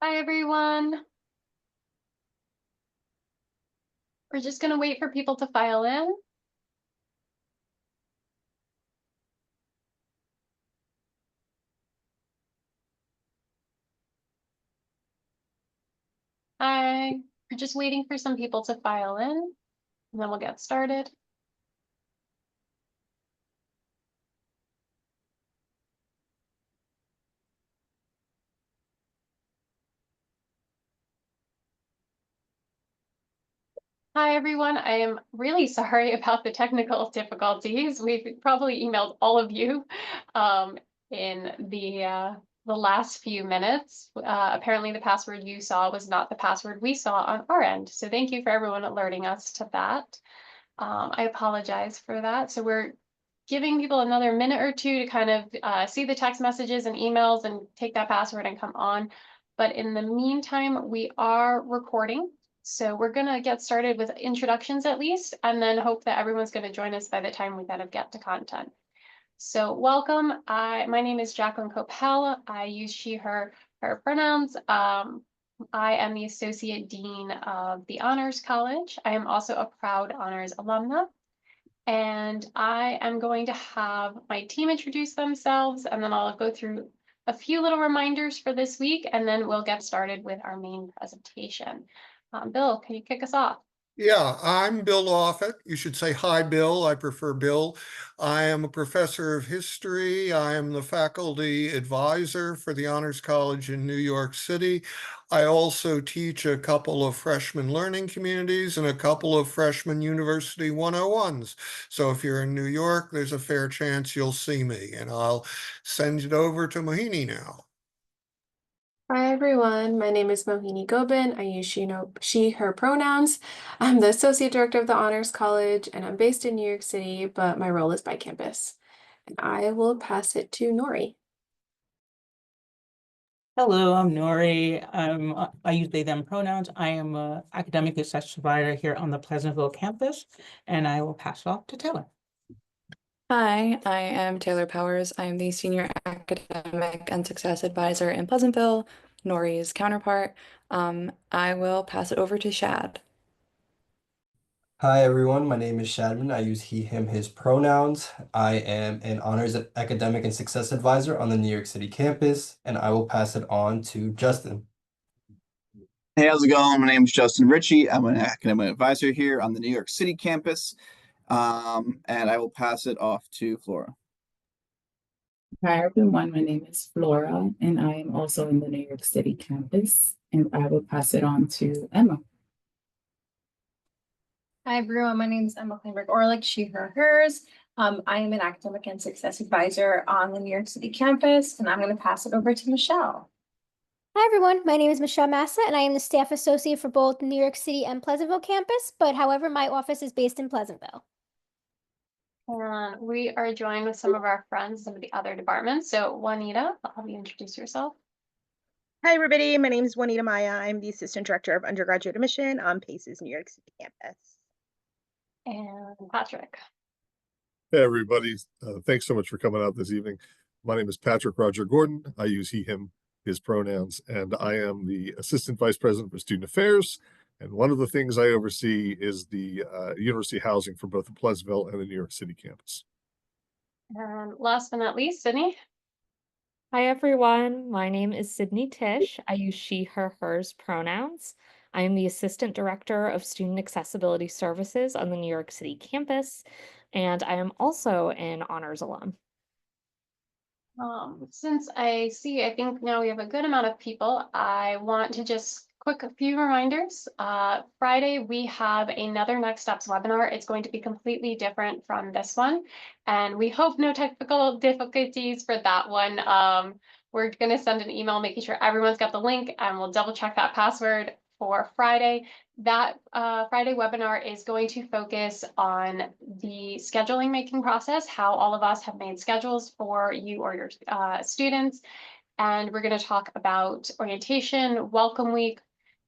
Hi, everyone. We're just going to wait for people to file in. Hi. We're just waiting for some people to file in, and then we'll get started. Hi, everyone. I am really sorry about the technical difficulties. We've probably emailed all of you in the last few minutes. Apparently, the password you saw was not the password we saw on our end. So thank you for everyone alerting us to that. I apologize for that. So we're giving people another minute or two to kind of see the text messages and emails and take that password and come on. But in the meantime, we are recording. So we're going to get started with introductions at least, and then hope that everyone's going to join us by the time we kind of get to content. So welcome. My name is Jacqueline Copel. I use she, her pronouns. I am the Associate Dean of the Honors College. I am also a proud Honors alumna. And I am going to have my team introduce themselves, and then I'll go through a few little reminders for this week, and then we'll get started with our main presentation. Bill, can you kick us off? Yeah, I'm Bill Offit. You should say hi, Bill. I prefer Bill. I am a professor of history. I am the faculty advisor for the Honors College in New York City. I also teach a couple of freshman learning communities and a couple of freshman University 101s. So if you're in New York, there's a fair chance you'll see me, and I'll send it over to Mohini now. Hi everyone, my name is Mohini Gobin. I use she, her pronouns. I'm the Associate Director of the Honors College and I'm based in New York City, but my role is by campus. And I will pass it to Nori. Hello, I'm Nori. I use they, them pronouns. I am an academic success provider here on the Pleasantville campus, and I will pass it off to Taylor. Hi, I am Taylor Powers. I am the Senior Academic and Success Advisor in Pleasantville, Nori's counterpart. I will pass it over to Shad. Hi everyone, my name is Shadman. I use he, him, his pronouns. I am an honors academic and success advisor on the New York City campus, and I will pass it on to Justin. Hey, how's it going? My name is Justin Ritchie. I'm an academic advisor here on the New York City campus, and I will pass it off to Flora. Hi everyone, my name is Flora and I am also in the New York City campus and I will pass it on to Emma. Hi everyone, my name is Emma Kleinberg-Orlick, she, her, hers. I am an academic and success advisor on the New York City campus and I'm going to pass it over to Michelle. Hi everyone, my name is Michelle Massa and I am the staff associate for both New York City and Pleasantville campus, but however, my office is based in Pleasantville. We are joined with some of our friends, some of the other departments. So Juanita, I'll have you introduce yourself. Hi everybody, my name is Juanita Maya. I'm the Assistant Director of Undergraduate Admission on PACE's New York City campus. And Patrick. Hey everybody, thanks so much for coming out this evening. My name is Patrick Roger Gordon. I use he, him, his pronouns, and I am the Assistant Vice President for Student Affairs. And one of the things I oversee is the university housing for both the Pleasantville and the New York City campus. And last but not least, Sydney. Hi everyone, my name is Sydney Tish. I use she, her, hers pronouns. I am the Assistant Director of Student Accessibility Services on the New York City campus, and I am also an honors alum. Since I think now we have a good amount of people, I want to just a few reminders. Friday, we have another Next Steps webinar. It's going to be completely different from this one, and we hope no technical difficulties for that one. We're going to send an email making sure everyone's got the link, and we'll double check that password for Friday. That Friday webinar is going to focus on the scheduling making process, how all of us have made schedules for you or your students. And we're going to talk about orientation, welcome week,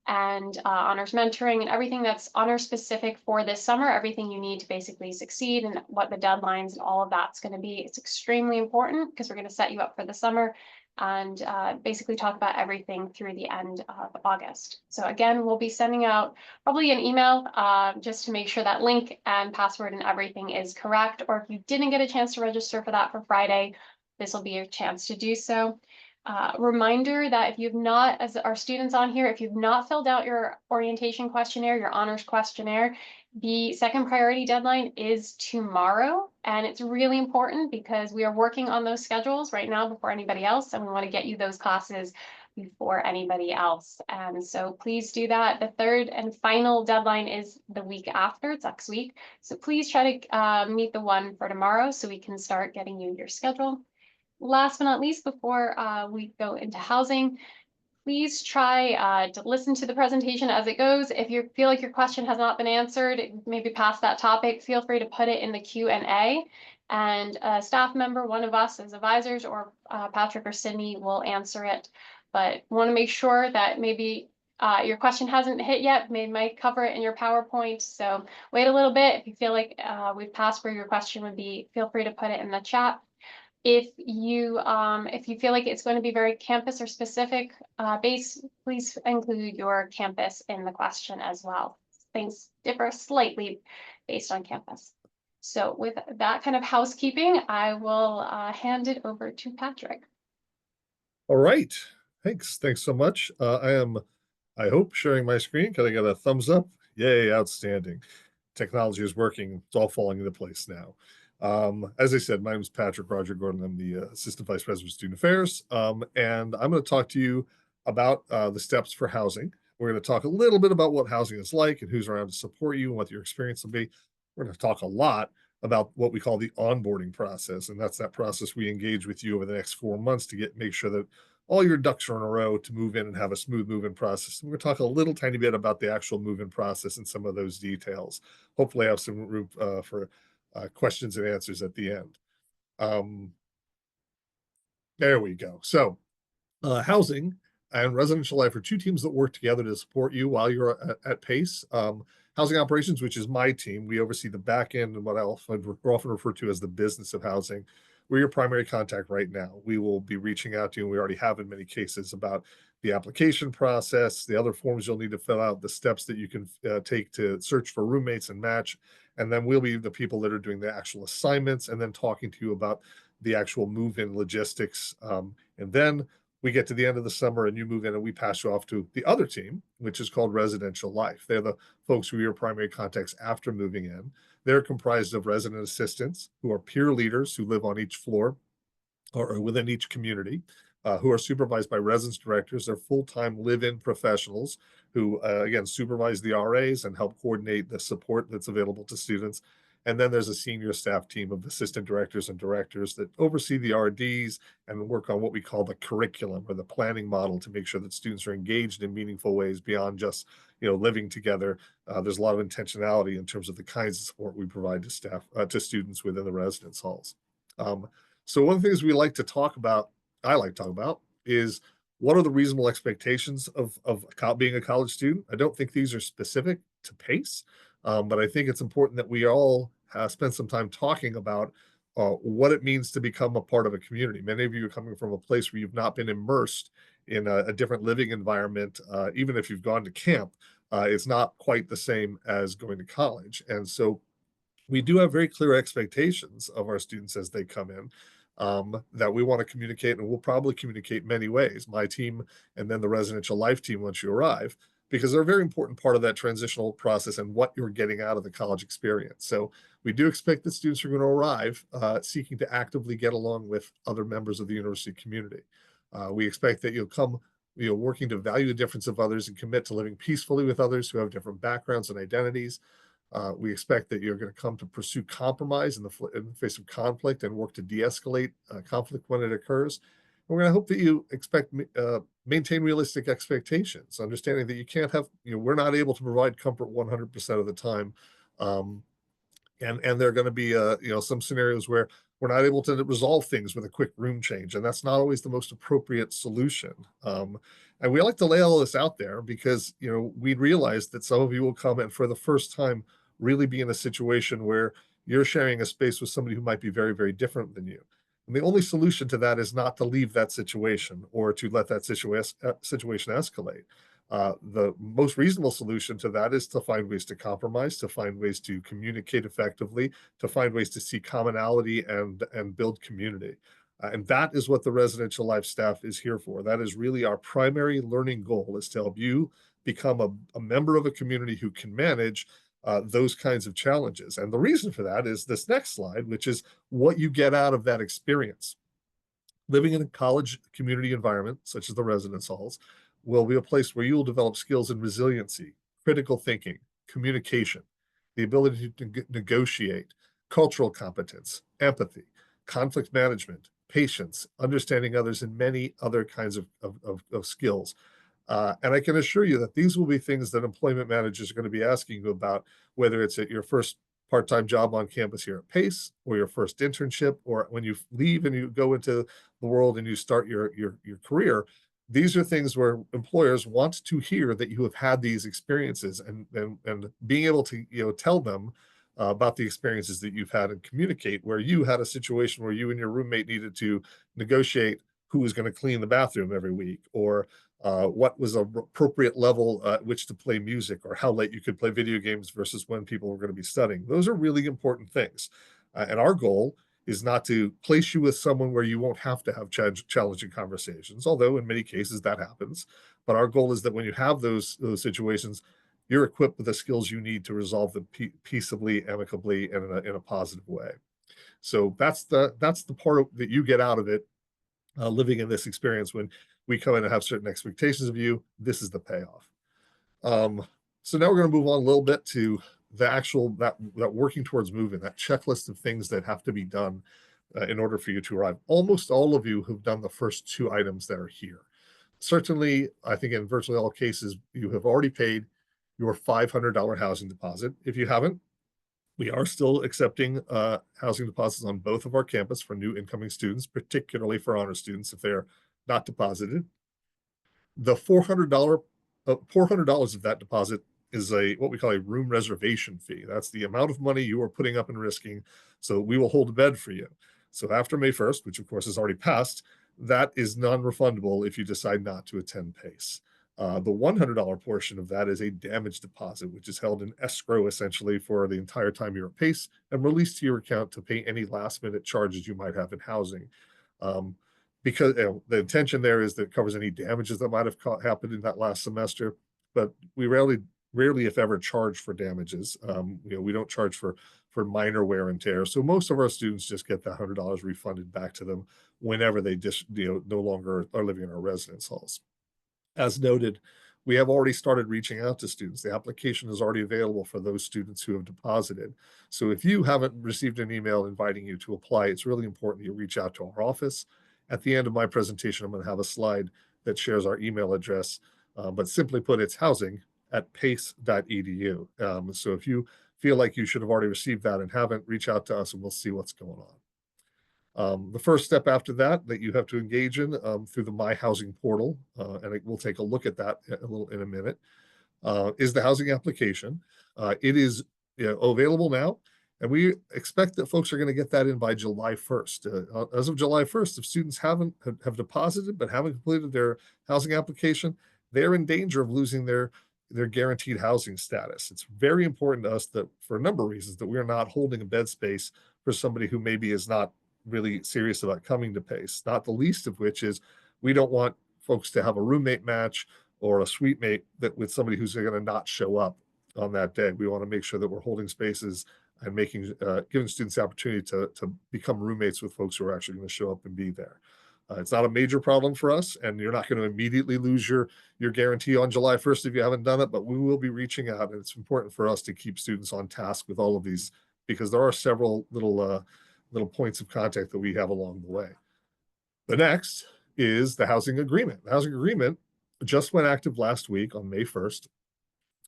and honors mentoring and everything that's honor specific for this summer, everything you need to basically succeed and what the deadlines and all of that's going to be. It's extremely important because we're going to set you up for the summer and basically talk about everything through the end of August. So again, we'll be sending out probably an email just to make sure that link and password and everything is correct. Or if you didn't get a chance to register for that for Friday, this will be your chance to do so. Reminder that if you've not, as our students on here, if you've not filled out your orientation questionnaire, your honors questionnaire, the second priority deadline is tomorrow. And it's really important because we are working on those schedules right now before anybody else, and we want to get you those classes before anybody else. And so please do that. The third and final deadline is the week after, it's next week. So please try to meet the one for tomorrow so we can start getting you your schedule. Last but not least, before we go into housing, please try to listen to the presentation as it goes. If you feel like your question has not been answered, maybe past that topic, feel free to put it in the Q&A. And a staff member, one of us as advisors, or Patrick or Sydney will answer it. But want to make sure that maybe your question hasn't hit yet, maybe might cover it in your PowerPoint. So wait a little bit. If you feel like we've passed where your question would be, feel free to put it in the chat. If you feel like it's going to be very campus or specific based, please include your campus in the question as well. Things differ slightly based on campus. So with that kind of housekeeping, I will hand it over to Patrick. All right, thanks so much. I hope, sharing my screen. Can I get a thumbs up? Yay, outstanding. Technology is working. It's all falling into place now. As I said, my name is Patrick Roger Gordon. I'm the Assistant Vice President of Student Affairs, and I'm going to talk to you about the steps for housing. We're going to talk a little bit about what housing is like and who's around to support you and what your experience will be. We're going to talk a lot about what we call the onboarding process, and that's that process we engage with you over the next 4 months to make sure that all your ducks are in a row to move in and have a smooth move-in process. We're going to talk a little tiny bit about the actual move-in process and some of those details. Hopefully I have some room for questions and answers at the end. There we go. So housing and residential life are two teams that work together to support you while you're at PACE. Housing operations, which is my team, we oversee the back end and what else we're often referred to as the business of housing. We're your primary contact right now. We will be reaching out to you, and we already have in many cases, about the application process, the other forms you'll need to fill out, the steps that you can take to search for roommates and match. And then we'll be the people that are doing the actual assignments and then talking to you about the actual move-in logistics. And then we get to the end of the summer and you move in and we pass you off to the other team, which is called residential life. They're the folks who are your primary contacts after moving in. They're comprised of resident assistants who are peer leaders who live on each floor or within each community, who are supervised by residence directors. They're full-time live-in professionals who, again, supervise the RAs and help coordinate the support that's available to students. And then there's a senior staff team of assistant directors and directors that oversee the RDs and work on what we call the curriculum or the planning model to make sure that students are engaged in meaningful ways beyond just, living together. There's a lot of intentionality in terms of the kinds of support we provide to staff, to students within the residence halls. So one of the things we like to talk about, I like to talk about, is what are the reasonable expectations of being a college student? I don't think these are specific to PACE, but I think it's important that we all spend some time talking about what it means to become a part of a community. Many of you are coming from a place where you've not been immersed in a different living environment. Even if you've gone to camp, it's not quite the same as going to college. And so we do have very clear expectations of our students as they come in, that we want to communicate, and we'll probably communicate many ways, my team and then the residential life team once you arrive, because they're a very important part of that transitional process and what you're getting out of the college experience. So we do expect that students are going to arrive seeking to actively get along with other members of the university community. We expect that you'll come working to value the difference of others and commit to living peacefully with others who have different backgrounds and identities. We expect that you're going to come to pursue compromise in the face of conflict and work to de-escalate conflict when it occurs. And we're going to hope that you maintain realistic expectations, understanding that you can't have, we're not able to provide comfort 100% of the time. And there are going to be, some scenarios where we're not able to resolve things with a quick room change, and that's not always the most appropriate solution. And we like to lay all this out there because, you know, we realize that some of you will come and for the first time really be in a situation where you're sharing a space with somebody who might be very, very different than you. And the only solution to that is not to leave that situation or to let that situation escalate. The most reasonable solution to that is to find ways to compromise, to find ways to communicate effectively, to find ways to see commonality and build community. And that is what the residential life staff is here for. That is really our primary learning goal, is to help you become a member of a community who can manage those kinds of challenges. And the reason for that is this next slide, which is what you get out of that experience. Living in a college community environment, such as the residence halls, will be a place where you will develop skills in resiliency, critical thinking, communication, the ability to negotiate, cultural competence, empathy, conflict management, patience, understanding others, and many other kinds of skills. And I can assure you that these will be things that employment managers are going to be asking you about, whether it's at your first part-time job on campus here at Pace, or your first internship, or when you leave and you go into the world and you start your career. These are things where employers want to hear that you have had these experiences, and being able to, you know, tell them about the experiences that you've had and communicate where you had a situation where you and your roommate needed to negotiate who was going to clean the bathroom every week, or what was an appropriate level at which to play music, or how late you could play video games versus when people were going to be studying. Those are really important things. And our goal is not to place you with someone where you won't have to have challenging conversations, although in many cases that happens. But our goal is that when you have those situations, you're equipped with the skills you need to resolve them peaceably, amicably, and in a positive way. So that's the part that you get out of it, living in this experience. When we come in and have certain expectations of you, this is the payoff. So now we're going to move on a little bit to the actual, that working towards moving, that checklist of things that have to be done in order for you to arrive. Almost all of you have done the first two items that are here. Certainly, I think in virtually all cases, you have already paid your $500 housing deposit. If you haven't, we are still accepting housing deposits on both of our campus for new incoming students, particularly for honor students if they're not deposited. The $400 of that deposit is what we call a room reservation fee. That's the amount of money you are putting up and risking, so we will hold a bed for you. So after May 1st, which of course has already passed, that is non-refundable if you decide not to attend PACE. The $100 portion of that is a damage deposit, which is held in escrow essentially for the entire time you're at PACE and released to your account to pay any last minute charges you might have in housing. Because the intention there is that it covers any damages that might have happened in that last semester, but we rarely, if ever, charge for damages. We don't charge for minor wear and tear. So most of our students just get that $100 refunded back to them whenever they just no longer are living in our residence halls. As noted, we have already started reaching out to students. The application is already available for those students who have deposited. So if you haven't received an email inviting you to apply, it's really important you reach out to our office. At the end of my presentation, I'm going to have a slide that shares our email address, but simply put, it's housing@pace.edu. So if you feel like you should have already received that and haven't, reach out to us and we'll see what's going on. The first step after that you have to engage in through the My Housing portal, and we'll take a look at that in a minute, is the housing application. It is available now, and we expect that folks are going to get that in by July 1st. As of July 1st, if students have deposited but haven't completed their housing application, they're in danger of losing their guaranteed housing status. It's very important to us that, for a number of reasons, that we are not holding a bed space for somebody who maybe is not really serious about coming to PACE, not the least of which is we don't want folks to have a roommate match or a suite mate with somebody who's going to not show up on that day. We want to make sure that we're holding spaces and giving students the opportunity to become roommates with folks who are actually going to show up and be there. It's not a major problem for us, and you're not going to immediately lose your guarantee on July 1st if you haven't done it, but we will be reaching out, and it's important for us to keep students on task with all of these because there are several little points of contact that we have along the way. The next is the housing agreement. The housing agreement just went active last week on May 1st.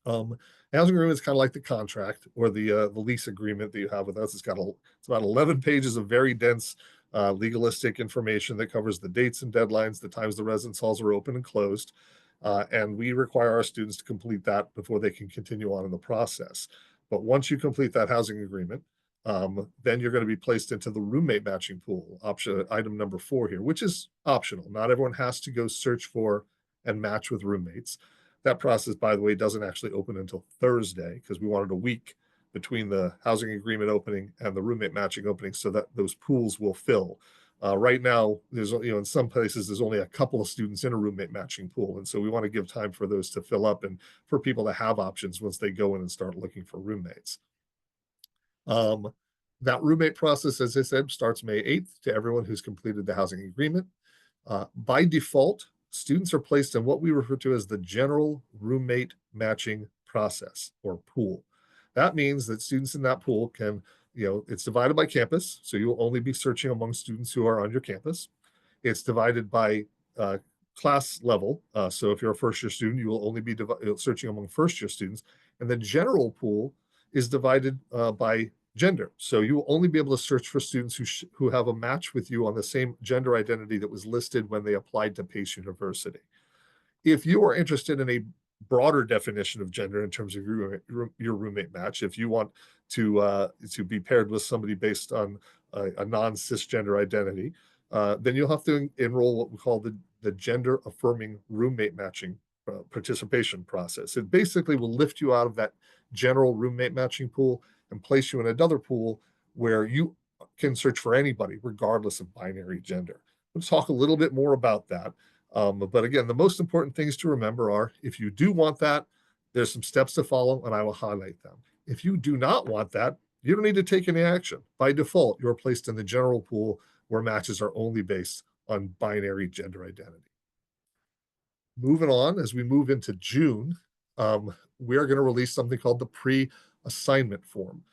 The housing agreement is kind of like the contract or the lease agreement that you have with us. It's about 11 pages of very dense legalistic information that covers the dates and deadlines, the times the residence halls are open and closed. And we require our students to complete that before they can continue on in the process. But once you complete that housing agreement, then you're going to be placed into the roommate matching pool, option item number 4 here, which is optional. Not everyone has to go search for and match with roommates. That process, by the way, doesn't actually open until Thursday because we wanted a week between the housing agreement opening and the roommate matching opening so that those pools will fill. Right now, there's, in some places, there's only a couple of students in a roommate matching pool. And so we want to give time for those to fill up and for people to have options once they go in and start looking for roommates. That roommate process, as I said, starts May 8th to everyone who's completed the housing agreement. By default, students are placed in what we refer to as the general roommate matching process or pool. That means that students in that pool can, it's divided by campus. So you will only be searching among students who are on your campus. It's divided by class level. So if you're a first-year student, you will only be searching among first-year students. And the general pool is divided by gender. So you will only be able to search for students who have a match with you on the same gender identity that was listed when they applied to Pace University. If you are interested in a broader definition of gender in terms of your roommate match, if you want to be paired with somebody based on a non-cisgender identity, then you'll have to enroll what we call the gender affirming roommate matching participation process. It basically will lift you out of that general roommate matching pool and place you in another pool where you can search for anybody regardless of binary gender. We'll talk a little bit more about that. But again, the most important things to remember are if you do want that, there's some steps to follow and I will highlight them. If you do not want that, you don't need to take any action. By default, you're placed in the general pool where matches are only based on binary gender identity. Moving on, as we move into June, we are going to release something called the pre-assignment form.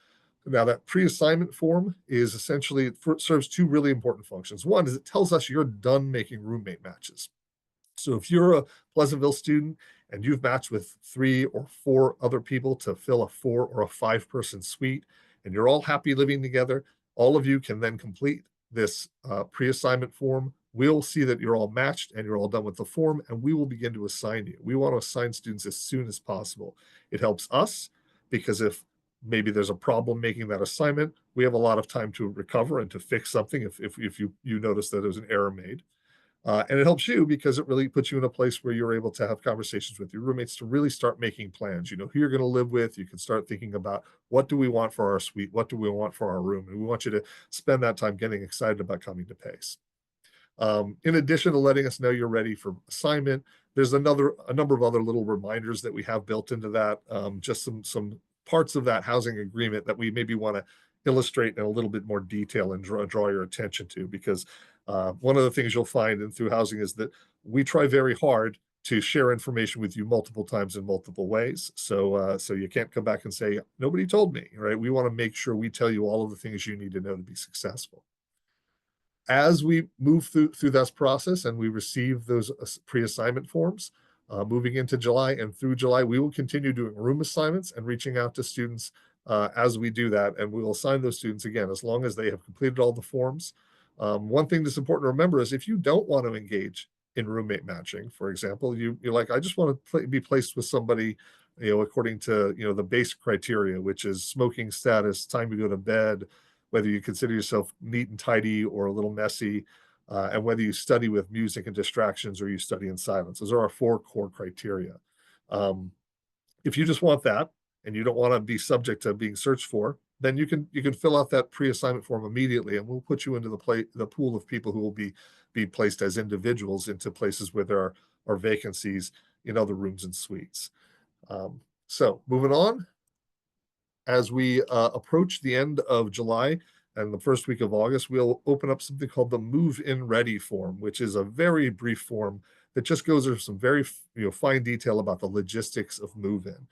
Now, that pre-assignment form is essentially, it serves 2 really important functions. One is it tells us you're done making roommate matches. So if you're a Pleasantville student and you've matched with 3 or 4 other people to fill a 4 or a 5-person suite, and you're all happy living together, all of you can then complete this pre-assignment form. We'll see that you're all matched and you're all done with the form, and we will begin to assign you. We want to assign students as soon as possible. It helps us because if maybe there's a problem making that assignment, we have a lot of time to recover and to fix something if you notice that there's an error made. And it helps you because it really puts you in a place where you're able to have conversations with your roommates to really start making plans. You know who you're going to live with. You can start thinking about what do we want for our suite? What do we want for our room? And we want you to spend that time getting excited about coming to Pace. In addition to letting us know you're ready for assignment, there's a number of other little reminders that we have built into that, just some parts of that housing agreement that we maybe want to illustrate in a little bit more detail and draw your attention to, because one of the things you'll find through housing is that we try very hard to share information with you multiple times in multiple ways. So you can't come back and say, nobody told me, right? We want to make sure we tell you all of the things you need to know to be successful. As we move through this process and we receive those pre-assignment forms, moving into July and through July, we will continue doing room assignments and reaching out to students as we do that. And we will assign those students again, as long as they have completed all the forms. One thing that's important to remember is if you don't want to engage in roommate matching, for example, you're like, I just want to be placed with somebody, according to, the base criteria, which is smoking status, time to go to bed, whether you consider yourself neat and tidy or a little messy, and whether you study with music and distractions or you study in silence. Those are our 4 core criteria. If you just want that and you don't want to be subject to being searched for, then you can fill out that pre-assignment form immediately, and we'll put you into the pool of people who will be placed as individuals into places where there are vacancies in other rooms and suites. So moving on, as we approach the end of July and the first week of August, we'll open up something called the Move-In Ready form, which is a very brief form that just goes over some very fine detail about the logistics of move-in.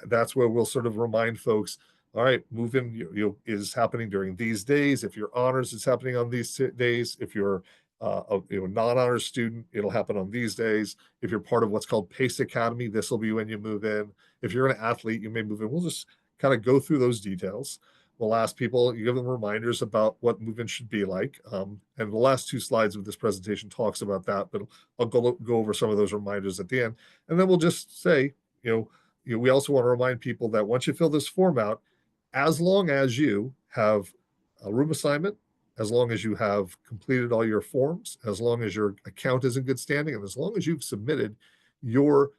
That's where we'll sort of remind folks, all right, move-in is happening during these days. If you're honors, it's happening on these days. If you're a non-honors student, it'll happen on these days. If you're part of what's called Pace Academy, this will be when you move in. If you're an athlete, you may move in. We'll just kind of go through those details. We'll ask people, you give them reminders about what move-in should be like. And the last 2 slides of this presentation talks about that, but I'll go over some of those reminders at the end. And then we'll just say, we also want to remind people that once you fill this form out, as long as you have a room assignment, as long as you have completed all your forms, as long as your account is in good standing, and as long as you've submitted your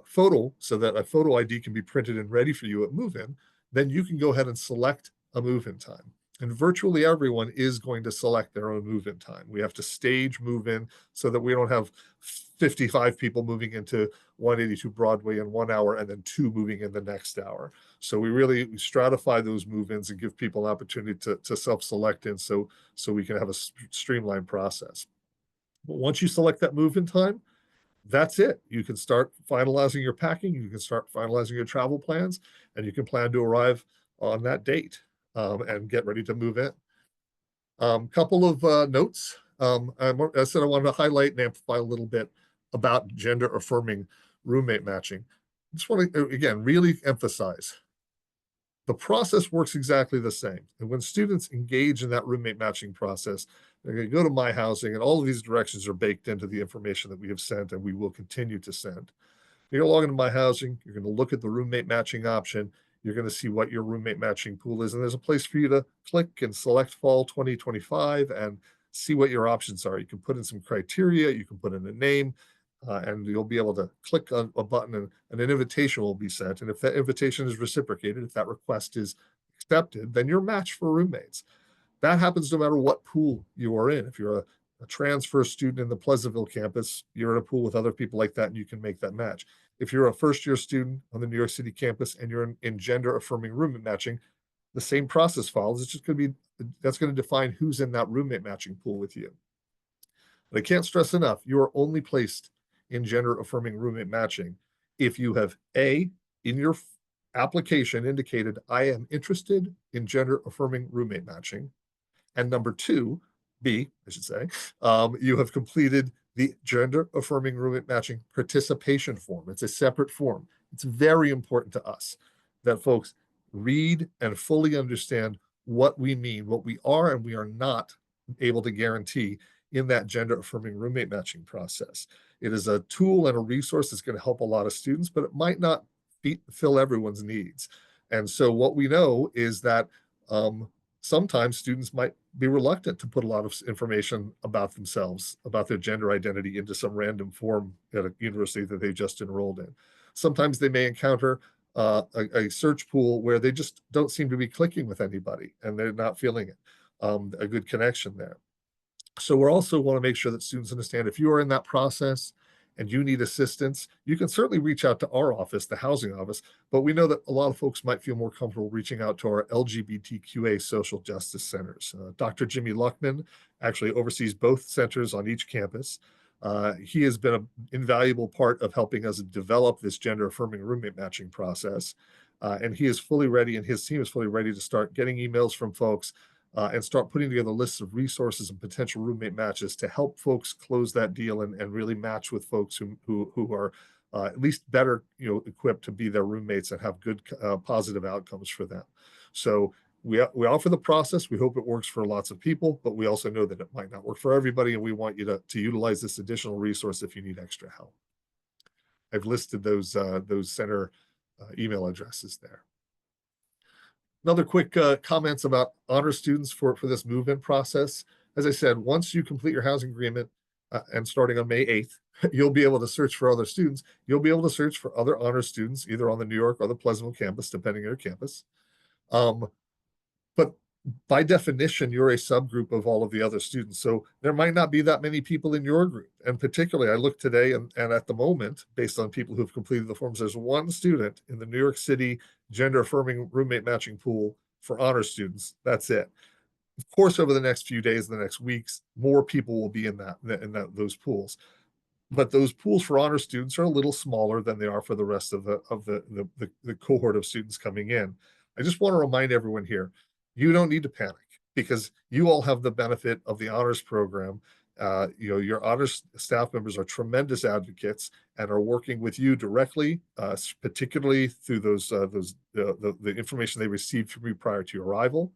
photo so that a photo ID can be printed and ready for you at move-in, then you can go ahead and select a move-in time. And virtually everyone is going to select their own move-in time. We have to stage move-in so that we don't have 55 people moving into 182 Broadway in 1 hour and then 2 moving in the next hour. So we really stratify those move-ins and give people an opportunity to self-select in so we can have a streamlined process. But once you select that move-in time, that's it. You can start finalizing your packing, you can start finalizing your travel plans, and you can plan to arrive on that date and get ready to move in. Couple of notes. I said I wanted to highlight and amplify a little bit about gender affirming roommate matching. I just want to, again, really emphasize the process works exactly the same. And when students engage in that roommate matching process, they're going to go to My Housing, and all of these directions are baked into the information that we have sent and we will continue to send. You're going to log into My Housing, you're going to look at the roommate matching option, you're going to see what your roommate matching pool is, and there's a place for you to click and select fall 2025 and see what your options are. You can put in some criteria, you can put in a name, and you'll be able to click on a button and an invitation will be sent. And if that invitation is reciprocated, if that request is accepted, then you're matched for roommates. That happens no matter what pool you are in. If you're a transfer student in the Pleasantville campus, you're in a pool with other people like that and you can make that match. If you're a first-year student on the New York City campus and you're in gender-affirming roommate matching, the same process follows. It's just going to be, that's going to define who's in that roommate matching pool with you. But I can't stress enough, you are only placed in gender-affirming roommate matching if you have in your application indicated, I am interested in gender-affirming roommate matching. And number 2, B, I should say, you have completed the gender-affirming roommate matching participation form. It's a separate form. It's very important to us that folks read and fully understand what we mean, what we are and we are not able to guarantee in that gender-affirming roommate matching process. It is a tool and a resource that's going to help a lot of students, but it might not fill everyone's needs. And so what we know is that sometimes students might be reluctant to put a lot of information about themselves, about their gender identity into some random form at a university that they just enrolled in. Sometimes they may encounter a search pool where they just don't seem to be clicking with anybody and they're not feeling it, a good connection there. So we also want to make sure that students understand if you are in that process and you need assistance, you can certainly reach out to our office, the housing office, but we know that a lot of folks might feel more comfortable reaching out to our LGBTQA social justice centers. Dr. Jimmy Luckman actually oversees both centers on each campus. He has been an invaluable part of helping us develop this gender-affirming roommate matching process. And he is fully ready and his team is fully ready to start getting emails from folks and start putting together lists of resources and potential roommate matches to help folks close that deal and really match with folks who are at least better equipped to be their roommates and have good positive outcomes for them. So we offer the process. We hope it works for lots of people, but we also know that it might not work for everybody, and we want you to utilize this additional resource if you need extra help. I've listed those center email addresses there. Another quick comments about honor students for this move-in process. As I said, once you complete your housing agreement and starting on May 8th, you'll be able to search for other students. You'll be able to search for other honor students, either on the New York or the Pleasantville campus, depending on your campus. But by definition, you're a subgroup of all of the other students. So there might not be that many people in your group. And particularly, I looked today and at the moment, based on people who've completed the forms, there's one student in the New York City gender-affirming roommate matching pool for honor students. That's it. Of course, over the next few days, the next weeks, more people will be in those pools. But those pools for honor students are a little smaller than they are for the rest of the cohort of students coming in. I just want to remind everyone here, you don't need to panic because you all have the benefit of the honors program Your honors staff members are tremendous advocates and are working with you directly, particularly through the information they received from you prior to your arrival,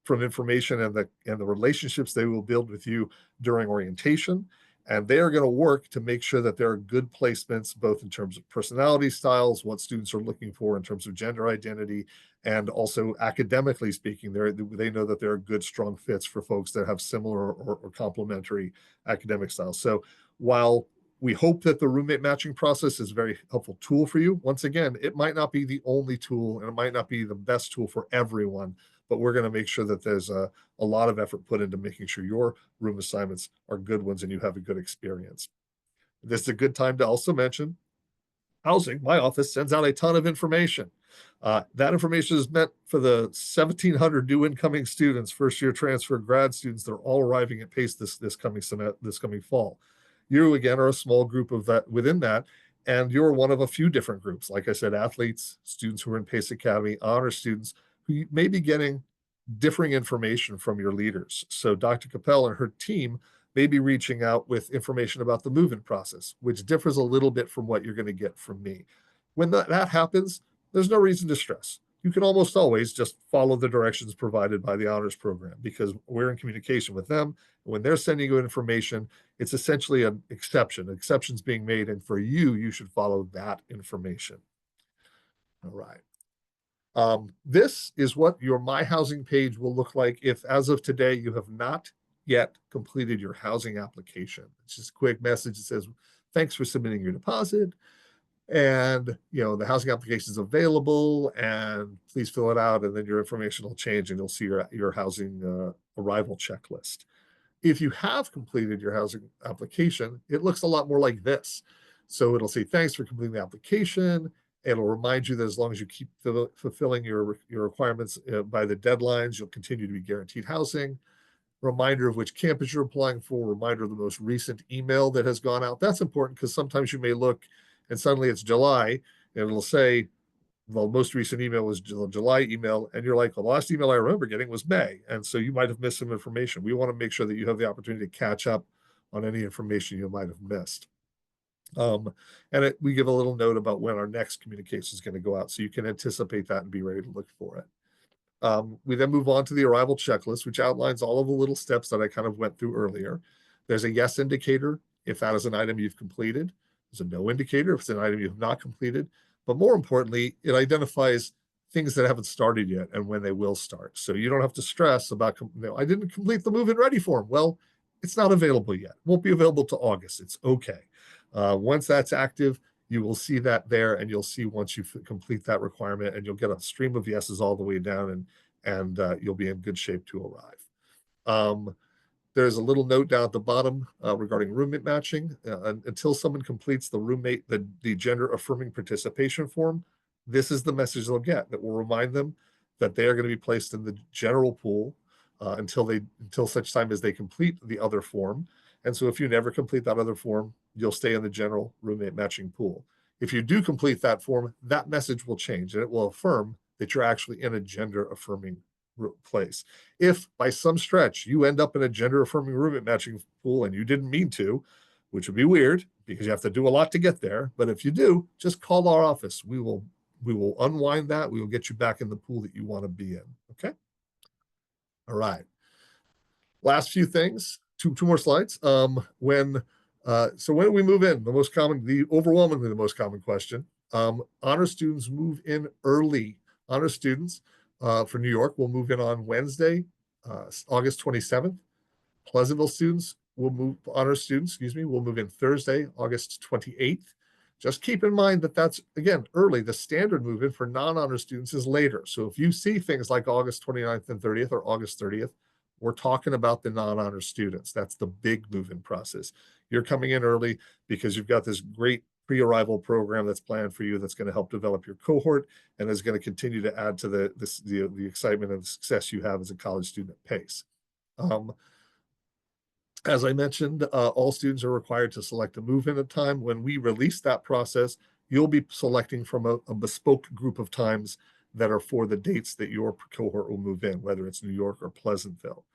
from information and the relationships they will build with you during orientation. And they are going to work to make sure that there are good placements, both in terms of personality styles, what students are looking for in terms of gender identity, and also academically speaking, they know that there are good, strong fits for folks that have similar or complementary academic styles. So while we hope that the roommate matching process is a very helpful tool for you, once again, it might not be the only tool, and it might not be the best tool for everyone, but we're going to make sure that there's a lot of effort put into making sure your room assignments are good ones and you have a good experience. This is a good time to also mention housing. My office sends out a ton of information. That information is meant for the 1,700 new incoming students, first-year transfer grad students that are all arriving at Pace this coming fall. You, again, are a small group of that within that, and you're one of a few different groups. Like I said, athletes, students who are in Pace Academy, honor students, who may be getting differing information from your leaders. So Dr. Capel and her team may be reaching out with information about the move-in process, which differs a little bit from what you're going to get from me. When that happens, there's no reason to stress. You can almost always just follow the directions provided by the honors program because we're in communication with them. When they're sending you information, it's essentially an exception. Exceptions being made, and for you, you should follow that information. All right. This is what your My Housing page will look like if, as of today, you have not yet completed your housing application. It's just a quick message that says, thanks for submitting your deposit. And, the housing application is available and please fill it out. And then your information will change and you'll see your housing arrival checklist. If you have completed your housing application, it looks a lot more like this. So it'll say, thanks for completing the application. It'll remind you that as long as you keep fulfilling your requirements by the deadlines, you'll continue to be guaranteed housing. Reminder of which campus you're applying for, reminder of the most recent email that has gone out. That's important because sometimes you may look and suddenly it's July and it'll say, the most recent email was July email, and you're like, well, the last email I remember getting was May. And so you might have missed some information. We want to make sure that you have the opportunity to catch up on any information you might have missed. We give a little note about when our next communication is going to go out, so you can anticipate that and be ready to look for it. We then move on to the arrival checklist, which outlines all of the little steps that I kind of went through earlier. There's a yes indicator if that is an item you've completed. There's a no indicator if it's an item you have not completed. But more importantly, it identifies things that haven't started yet and when they will start. So you don't have to stress about, I didn't complete the move-in ready form. Well, it's not available yet. It won't be available till August. It's okay. Once that's active, you will see that there, and you'll see once you complete that requirement, and you'll get a stream of yeses all the way down, and you'll be in good shape to arrive. There's a little note down at the bottom regarding roommate matching. Until someone completes the gender affirming participation form, this is the message they'll get that will remind them that they are going to be placed in the general pool until such time as they complete the other form. And so if you never complete that other form, you'll stay in the general roommate matching pool. If you do complete that form, that message will change and it will affirm that you're actually in a gender affirming place. If by some stretch you end up in a gender affirming roommate matching pool and you didn't mean to, which would be weird because you have to do a lot to get there, but if you do, just call our office. We will unwind that. We will get you back in the pool that you want to be in. Okay. All right. Last few things, two more slides. When we move in, overwhelmingly the most common question, honor students move in early. Honor students for New York will move in on Wednesday, August 27th. Pleasantville students will move in Thursday, August 28th. Just keep in mind that that's, again, early. The standard move in for non-honor students is later. So if you see things like August 29th and 30th or August 30th, we're talking about the non-honor students. That's the big move-in process. You're coming in early because you've got this great pre-arrival program that's planned for you that's going to help develop your cohort and is going to continue to add to the excitement and the success you have as a college student at Pace. As I mentioned, all students are required to select a move-in at time. When we release that process, you'll be selecting from a bespoke group of times that are for the dates that your cohort will move in, whether it's New York or Pleasantville.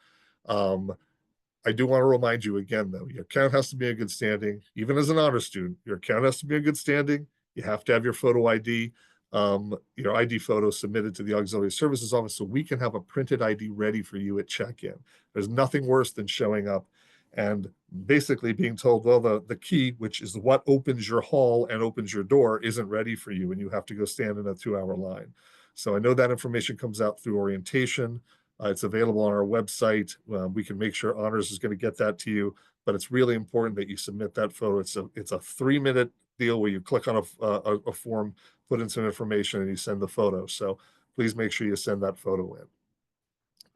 I do want to remind you again, though, your account has to be in good standing. Even as an honor student, your account has to be in good standing. You have to have your photo ID, your ID photo submitted to the Auxiliary Services Office so we can have a printed ID ready for you at check-in. There's nothing worse than showing up and basically being told, well, the key, which is what opens your hall and opens your door, isn't ready for you, and you have to go stand in a 2-hour line. So I know that information comes out through orientation. It's available on our website. We can make sure Honors is going to get that to you, but it's really important that you submit that photo. It's a 3-minute deal where you click on a form, put in some information, and you send the photo. So please make sure you send that photo in.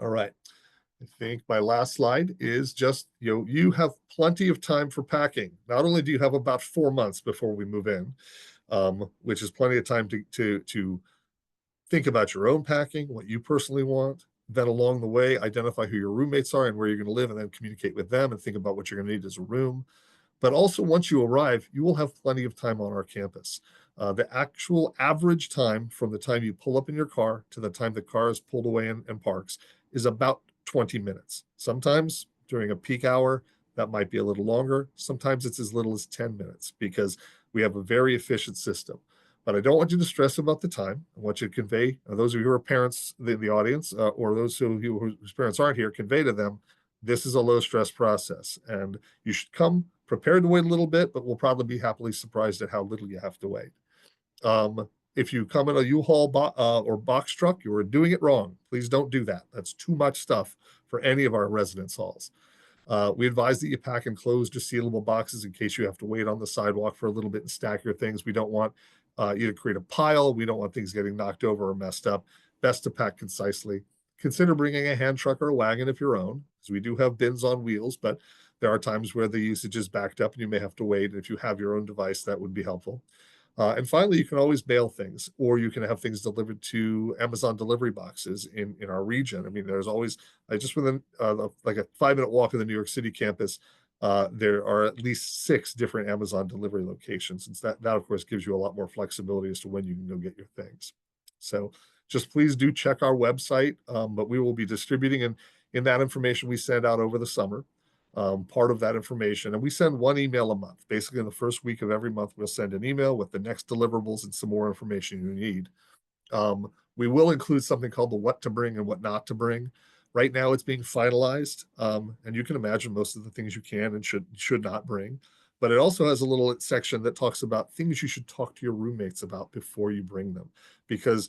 All right. I think my last slide is just, you have plenty of time for packing. Not only do you have about 4 months before we move in, which is plenty of time to think about your own packing, what you personally want. Then along the way, identify who your roommates are and where you're going to live, and then communicate with them and think about what you're going to need as a room. But also, once you arrive, you will have plenty of time on our campus. The actual average time from the time you pull up in your car to the time the car is pulled away and parks is about 20 minutes. Sometimes during a peak hour, that might be a little longer. Sometimes it's as little as 10 minutes because we have a very efficient system. But I don't want you to stress about the time. I want you to convey, those of you who are parents in the audience, or those whose parents aren't here, convey to them, this is a low stress process. And you should come prepared to wait a little bit, but we'll probably be happily surprised at how little you have to wait. If you come in a U-Haul or box truck, you are doing it wrong. Please don't do that. That's too much stuff for any of our residence halls. We advise that you pack in closed or sealable boxes in case you have to wait on the sidewalk for a little bit and stack your things. We don't want you to create a pile. We don't want things getting knocked over or messed up. Best to pack concisely. Consider bringing a hand truck or a wagon of your own, because we do have bins on wheels, but there are times where the usage is backed up and you may have to wait. If you have your own device, that would be helpful. And finally, you can always mail things, or you can have things delivered to Amazon delivery boxes in our region. I mean, there's always, just within like a 5-minute walk of the New York City campus, there are at least 6 different Amazon delivery locations. And that, of course, gives you a lot more flexibility as to when you can go get your things. So just please do check our website, but we will be distributing in that information we send out over the summer. Part of that information, and we send 1 email a month. Basically, in the first week of every month, we'll send an email with the next deliverables and some more information you need. We will include something called the what to bring and what not to bring. Right now, it's being finalized, and you can imagine most of the things you can and should not bring. But it also has a little section that talks about things you should talk to your roommates about before you bring them, because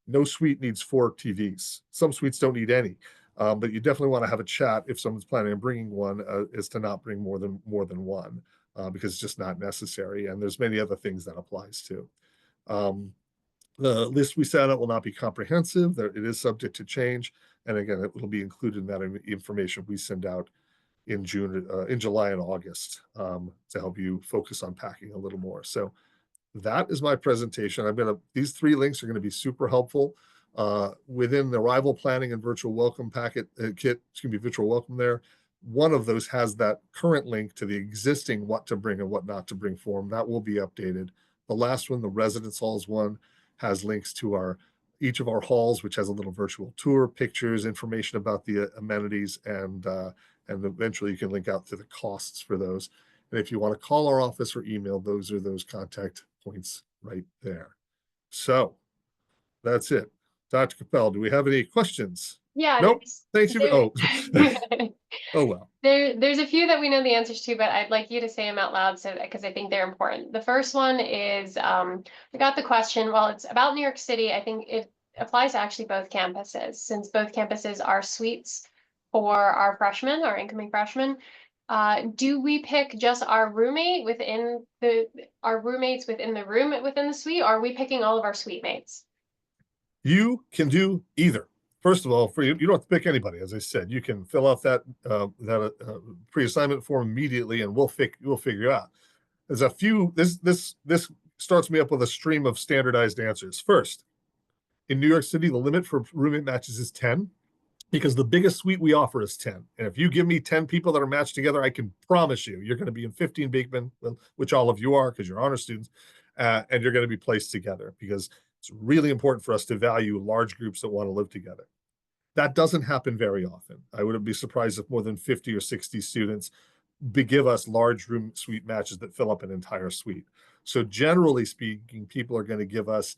no suite needs 4 TVs. Some suites don't need any. But you definitely want to have a chat if someone's planning on bringing one, is to not bring more than one, because it's just not necessary. And there's many other things that applies to. The list we sent out will not be comprehensive. It is subject to change. And again, it will be included in that information we send out in July and August, to help you focus on packing a little more. So that is my presentation. These 3 links are going to be super helpful. Within the arrival planning and virtual welcome packet kit, it's going to be virtual welcome there. One of those has that current link to the existing what to bring and what not to bring form. That will be updated. The last one, the residence halls one, has links to each of our halls, which has a little virtual tour, pictures, information about the amenities, and eventually you can link out to the costs for those. And if you want to call our office or email, those are those contact points right there. So that's it. Dr. Capel, do we have any questions? Yeah. Nope. Thanks. Oh well. There's a few that we know the answers to, but I'd like you to say them out loud because I think they're important. The first one is, we got the question, well, it's about New York City. I think it applies to actually both campuses, since both campuses are suites for our freshmen, our incoming freshmen. Do we pick just our roommates within the room within the suite, or are we picking all of our suite mates? You can do either. First of all, you don't have to pick anybody. As I said, you can fill out that pre-assignment form immediately, and we'll figure out. There's a few. This starts me up with a stream of standardized answers. First, in New York City, the limit for roommate matches is 10, because the biggest suite we offer is 10. And if you give me 10 people that are matched together, I can promise you're going to be in 15 Beekman, which all of you are because you're honor students, and you're going to be placed together, because it's really important for us to value large groups that want to live together. That doesn't happen very often. I wouldn't be surprised if more than 50 or 60 students give us large room suite matches that fill up an entire suite. So generally speaking, people are going to give us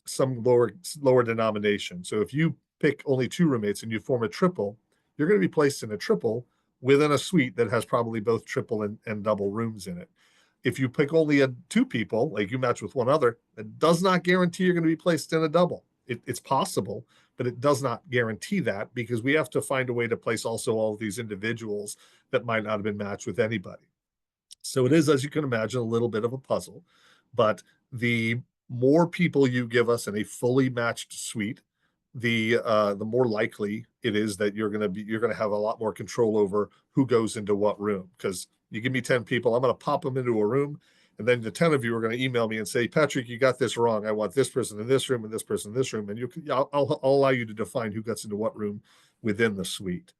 some lower denomination. So if you pick only 2 roommates and you form a triple, you're going to be placed in a triple within a suite that has probably both triple and double rooms in it. If you pick only 2 people, like you match with one other, it does not guarantee you're going to be placed in a double. It's possible, but it does not guarantee that, because we have to find a way to place also all of these individuals that might not have been matched with anybody. So it is, as you can imagine, a little bit of a puzzle, but the more people you give us in a fully matched suite, the more likely it is that you're going to have a lot more control over who goes into what room. Because you give me 10 people, I'm going to pop them into a room, and then the 10 of you are going to email me and say, Patrick, you got this wrong. I want this person in this room and this person in this room, and I'll allow you to define who gets into what room within the suite.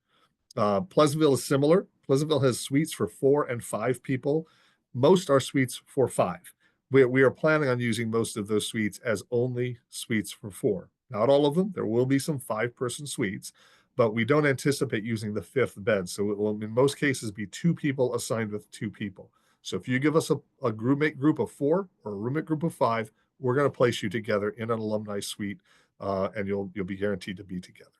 Pleasantville is similar. Pleasantville has suites for 4 and 5 people. Most are suites for 5. We are planning on using most of those suites as only suites for 4. Not all of them. There will be some 5-person suites, but we don't anticipate using the 5th bed. So it will, in most cases, be 2 people assigned with 2 people. So if you give us a roommate group of 4 or a roommate group of 5, we're going to place you together in an alumni suite, and you'll be guaranteed to be together.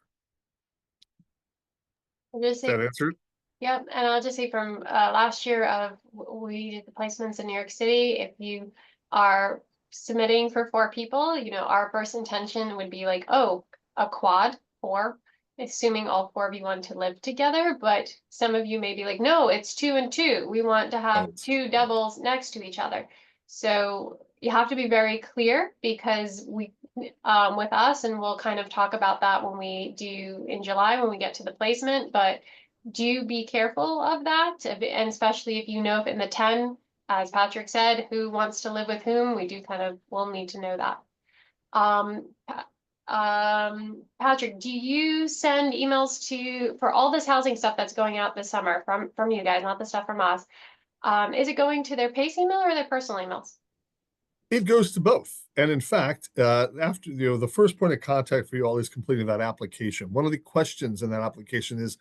Does that answer it? Yep, and I'll just say from last year we did the placements in New York City. If you are submitting for 4 people, our first intention would be like, oh, a quad 4, assuming all 4 of you want to live together. But some of you may be like, no, it's 2 and 2. We want to have 2 doubles next to each other. So you have to be very clear, because we with us, and we'll kind of talk about that when we do in July when we get to the placement, but do be careful of that, and especially if if in the 10, as Patrick said, who wants to live with whom, we'll need to know that. Patrick, do you send emails for all this housing stuff that's going out this summer from you guys, not the stuff from us? Is it going to their PACE email or their personal emails? It goes to both. And in fact, after the first point of contact for you all is completing that application. One of the questions in that application is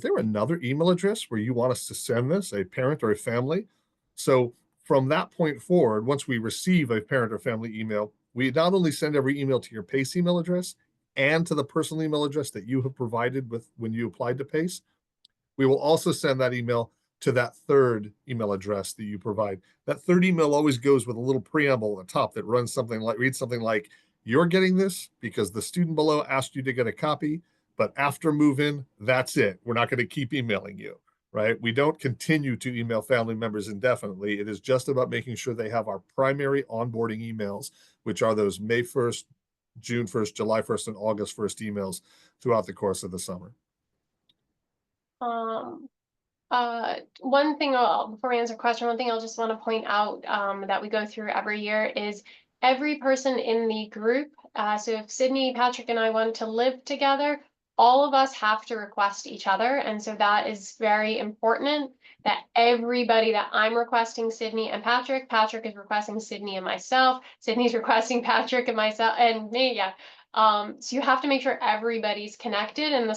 there another email address where you want us to send this, a parent or a family? So from that point forward, once we receive a parent or family email, we not only send every email to your PACE email address and to the personal email address that you have provided with when you applied to PACE, we will also send that email to that third email address that you provide. That third email always goes with a little preamble at the top that reads something like, you're getting this because the student below asked you to get a copy, but after move-in, that's it. We're not going to keep emailing you, right? We don't continue to email family members indefinitely. It is just about making sure they have our primary onboarding emails, which are those May 1st, June 1st, July 1st, and August 1st emails throughout the course of the summer. One thing, before we answer a question, one thing I'll just want to point out that we go through every year is every person in the group. So if Sydney, Patrick, and I want to live together, all of us have to request each other. And so that is very important, that everybody that I'm requesting Sydney and Patrick is requesting Sydney and myself, Sydney's requesting Patrick and myself and me, yeah. So you have to make sure everybody's connected in the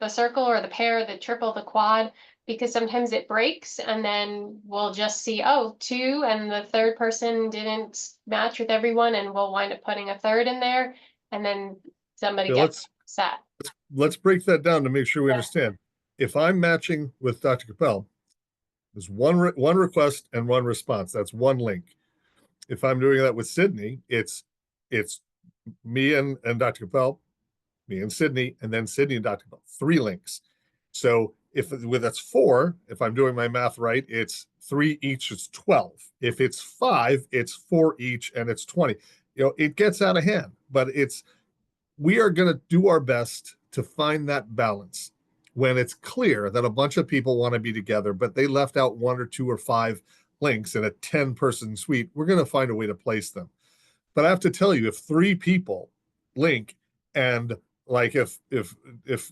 circle or the pair, the triple, the quad, because sometimes it breaks and then we'll just see, oh, 2 and the third person didn't match with everyone, and we'll wind up putting a third in there, and then somebody gets upset. Let's break that down to make sure we understand. If I'm matching with Dr. Capel, there's one request and one response. That's one link. If I'm doing that with Sydney, it's me and Dr. Capel, me and Sydney, and then Sydney and Dr. Capel, 3 links. So that's 4, if I'm doing my math right, it's 3 each, it's 12. If it's 5, it's 4 each, and it's 20. It gets out of hand, but we are going to do our best to find that balance when it's clear that a bunch of people want to be together, but they left out 1 or 2 or 5 links in a 10-person suite. We're going to find a way to place them. But I have to tell you, if 3 people link, and like if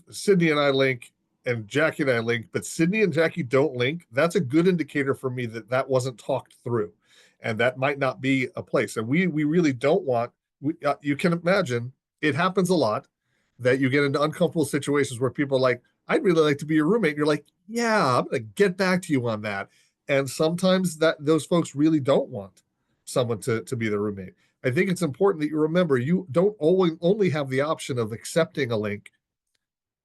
Sydney and I link and Jackie and I link, but Sydney and Jackie don't link, that's a good indicator for me that wasn't talked through, and that might not be a place. And we really don't want. You can imagine it happens a lot. that you get into uncomfortable situations where people are like, I'd really like to be your roommate. And you're like, yeah, I'm going to get back to you on that. And sometimes those folks really don't want someone to be their roommate. I think it's important that you remember you don't only have the option of accepting a link.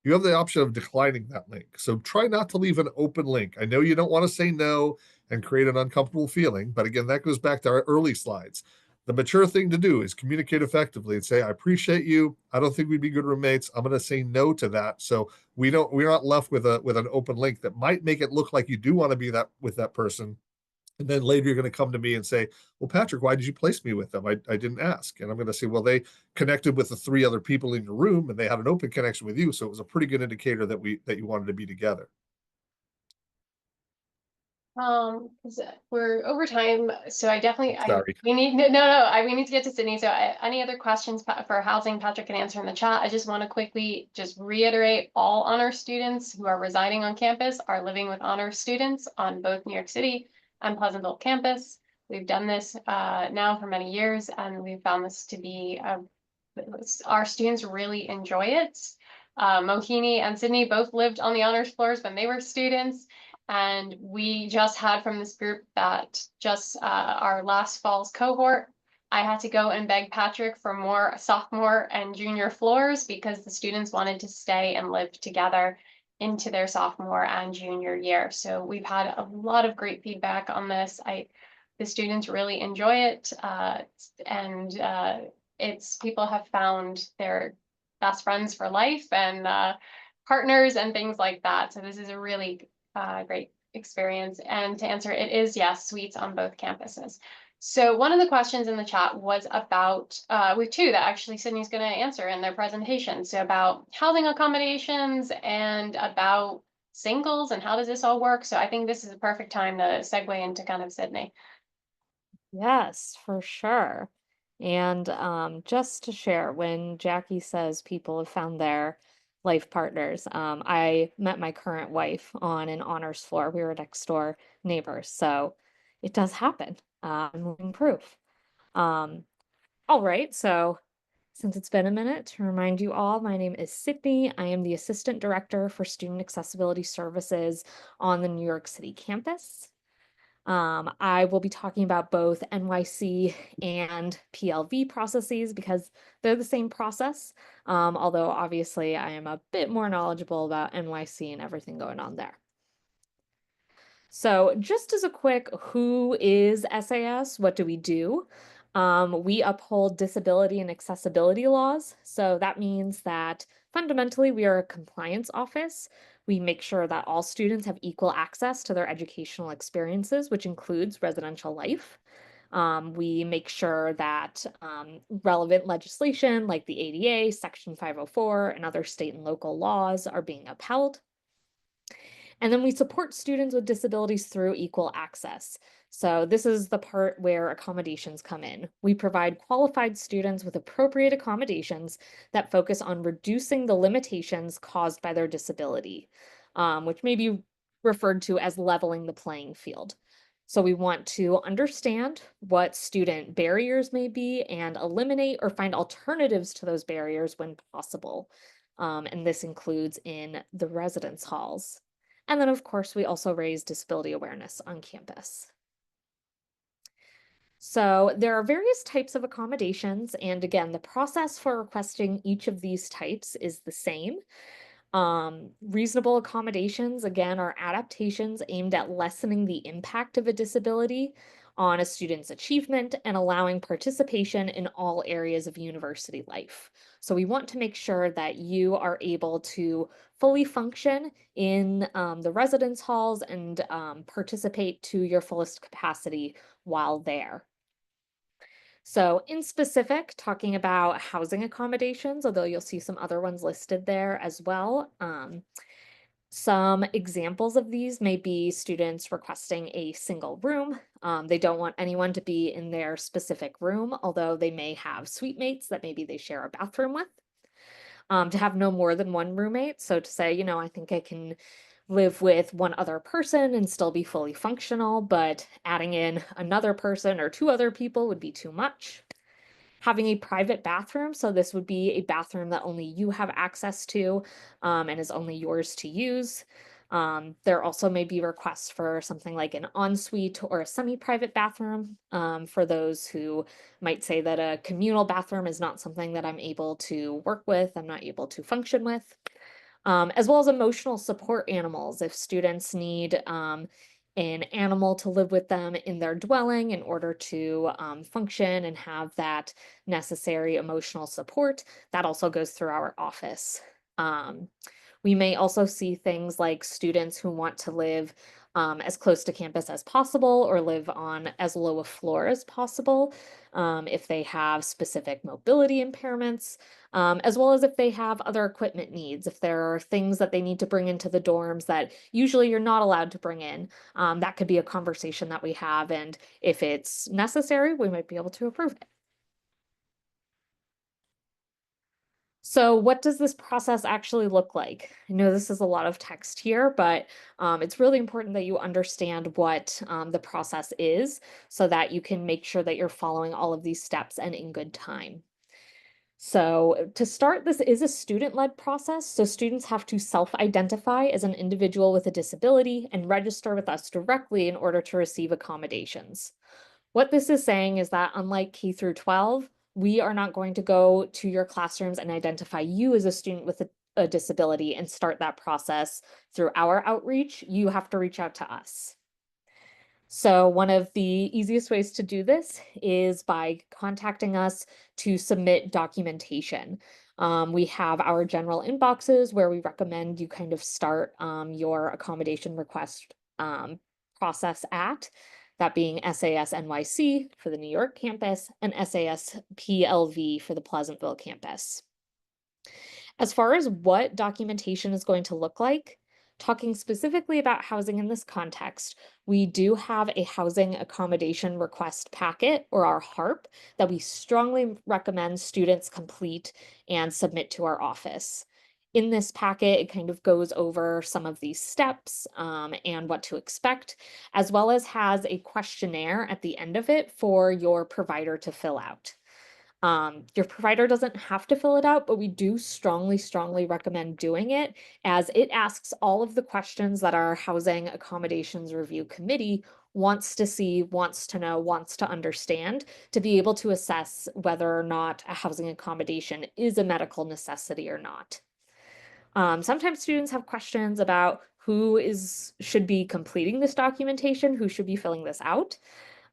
You have the option of declining that link. So try not to leave an open link. I know you don't want to say no and create an uncomfortable feeling, but again, that goes back to our early slides. The mature thing to do is communicate effectively and say, I appreciate you. I don't think we'd be good roommates. I'm going to say no to that. So we're not left with an open link that might make it look like you do want to be that with that person. And then later you're going to come to me and say, well, Patrick, why did you place me with them? I didn't ask. And I'm going to say, well, they connected with the 3 other people in your room and they had an open connection with you. So it was a pretty good indicator that you wanted to be together. 'Cause we're over time, so I definitely, Sorry. we need to get to Sydney. So any other questions for housing, Patrick can answer in the chat. I just want to quickly just reiterate, all honor students who are residing on campus are living with honor students on both New York City and Pleasantville campus. We've done this now for many years, and we've found this to be our students really enjoy it. Mohini and Sydney both lived on the honors floors when they were students. And we just had from this group that just our last fall's cohort, I had to go and beg Patrick for more sophomore and junior floors because the students wanted to stay and live together into their sophomore and junior year. So we've had a lot of great feedback on this. The students really enjoy it, and it's people have found their best friends for life and partners and things like that. So this is a really great experience. And to answer, it is, yes, suites on both campuses. So one of the questions in the chat was about, with 2 that actually Sydney's going to answer in their presentation. So about housing accommodations and about singles and how does this all work? So I think this is a perfect time to segue into kind of Sydney. Yes, for sure. And just to share, when Jackie says people have found their life partners, I met my current wife on an honors floor. We were next door neighbors, so it does happen. I'm living proof. All right, so since it's been a minute, to remind you all, my name is Sydney. I am the Assistant Director for Student Accessibility Services on the New York City campus. I will be talking about both NYC and PLV processes because they're the same process, although obviously I am a bit more knowledgeable about NYC and everything going on there. So just as a quick, who is SAS? What do we do? We uphold disability and accessibility laws. So that means that fundamentally we are a compliance office. We make sure that all students have equal access to their educational experiences, which includes residential life. We make sure that relevant legislation like the ADA, Section 504, and other state and local laws are being upheld. And then we support students with disabilities through equal access. So this is the part where accommodations come in. We provide qualified students with appropriate accommodations that focus on reducing the limitations caused by their disability, which may be referred to as leveling the playing field. So we want to understand what student barriers may be and eliminate or find alternatives to those barriers when possible. And this includes in the residence halls. And then, of course, we also raise disability awareness on campus. So there are various types of accommodations. And again, the process for requesting each of these types is the same. Reasonable accommodations, again, are adaptations aimed at lessening the impact of a disability on a student's achievement and allowing participation in all areas of university life. So we want to make sure that you are able to fully function in the residence halls and participate to your fullest capacity while there. So in specific, talking about housing accommodations, although you'll see some other ones listed there as well. Some examples of these may be students requesting a single room. They don't want anyone to be in their specific room, although they may have suite mates that maybe they share a bathroom with. To have no more than one roommate. So to say, I think I can live with one other person and still be fully functional, but adding in another person or 2 other people would be too much. Having a private bathroom, so this would be a bathroom that only you have access to and is only yours to use. There also may be requests for something like an ensuite or a semi-private bathroom for those who might say that a communal bathroom is not something that I'm able to work with, I'm not able to function with. As well as emotional support animals. If students need an animal to live with them in their dwelling in order to function and have that necessary emotional support, that also goes through our office. We may also see things like students who want to live as close to campus as possible or live on as low a floor as possible if they have specific mobility impairments, as well as if they have other equipment needs. If there are things that they need to bring into the dorms that usually you're not allowed to bring in, that could be a conversation that we have. And if it's necessary, we might be able to approve it. So what does this process actually look like? I know this is a lot of text here, but it's really important that you understand what the process is so that you can make sure that you're following all of these steps and in good time. So to start, this is a student-led process. So students have to self-identify as an individual with a disability and register with us directly in order to receive accommodations. What this is saying is that unlike K through 12, we are not going to go to your classrooms and identify you as a student with a disability and start that process through our outreach. You have to reach out to us. So one of the easiest ways to do this is by contacting us to submit documentation. We have our general inboxes where we recommend you kind of start your accommodation request process at, that being SAS NYC for the New York campus and SAS PLV for the Pleasantville campus. As far as what documentation is going to look like, talking specifically about housing in this context, we do have a housing accommodation request packet, or our HARP, that we strongly recommend students complete and submit to our office. In this packet, it kind of goes over some of these steps and what to expect, as well as has a questionnaire at the end of it for your provider to fill out. Your provider doesn't have to fill it out, but we do strongly recommend doing it, as it asks all of the questions that our Housing Accommodations Review Committee wants to see, wants to know, wants to understand, to be able to assess whether or not a housing accommodation is a medical necessity or not. Sometimes students have questions about who should be completing this documentation, who should be filling this out.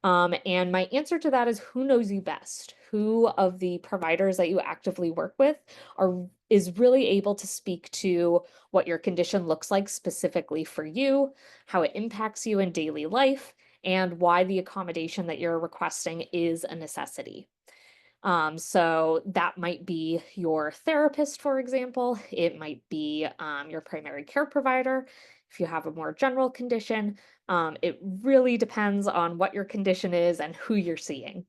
And my answer to that is, who knows you best? Who of the providers that you actively work with is really able to speak to what your condition looks like specifically for you, how it impacts you in daily life, and why the accommodation that you're requesting is a necessity. So that might be your therapist, for example. It might be your primary care provider. If you have a more general condition, it really depends on what your condition is and who you're seeing.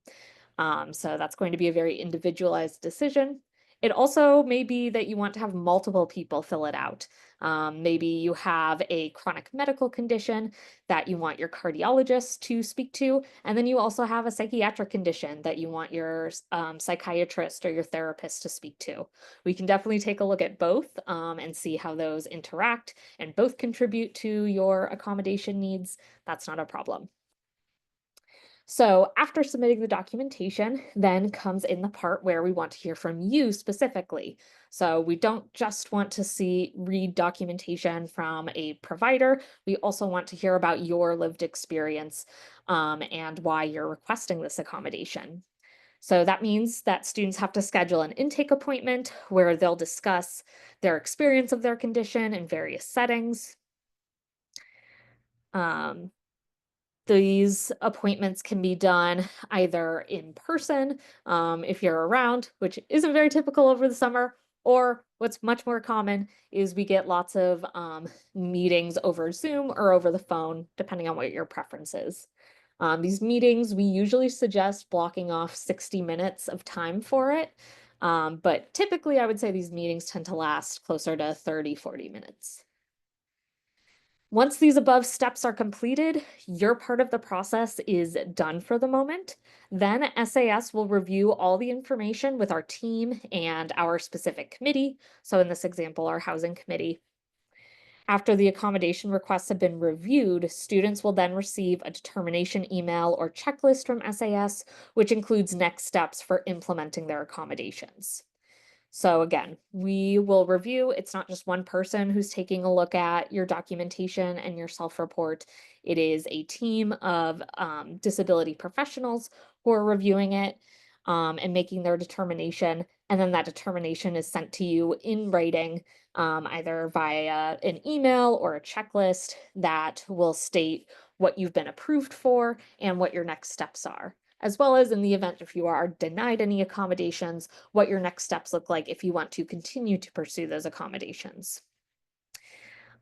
So that's going to be a very individualized decision. It also may be that you want to have multiple people fill it out. Maybe you have a chronic medical condition that you want your cardiologist to speak to, and then you also have a psychiatric condition that you want your psychiatrist or your therapist to speak to. We can definitely take a look at both and see how those interact and both contribute to your accommodation needs. That's not a problem. So after submitting the documentation, then comes in the part where we want to hear from you specifically. So we don't just want to read documentation from a provider. We also want to hear about your lived experience and why you're requesting this accommodation. So that means that students have to schedule an intake appointment where they'll discuss their experience of their condition in various settings. These appointments can be done either in person, if you're around, which isn't very typical over the summer, or what's much more common is we get lots of meetings over Zoom or over the phone, depending on what your preference is. These meetings, we usually suggest blocking off 60 minutes of time for it, but typically I would say these meetings tend to last closer to 30, 40 minutes. Once these above steps are completed, your part of the process is done for the moment. Then SAS will review all the information with our team and our specific committee. So in this example, our housing committee. After the accommodation requests have been reviewed, students will then receive a determination email or checklist from SAS, which includes next steps for implementing their accommodations. So again, we will review. It's not just one person who's taking a look at your documentation and your self-report. It is a team of disability professionals who are reviewing it and making their determination. And then that determination is sent to you in writing, either via an email or a checklist that will state what you've been approved for and what your next steps are, as well as in the event if you are denied any accommodations, what your next steps look like if you want to continue to pursue those accommodations.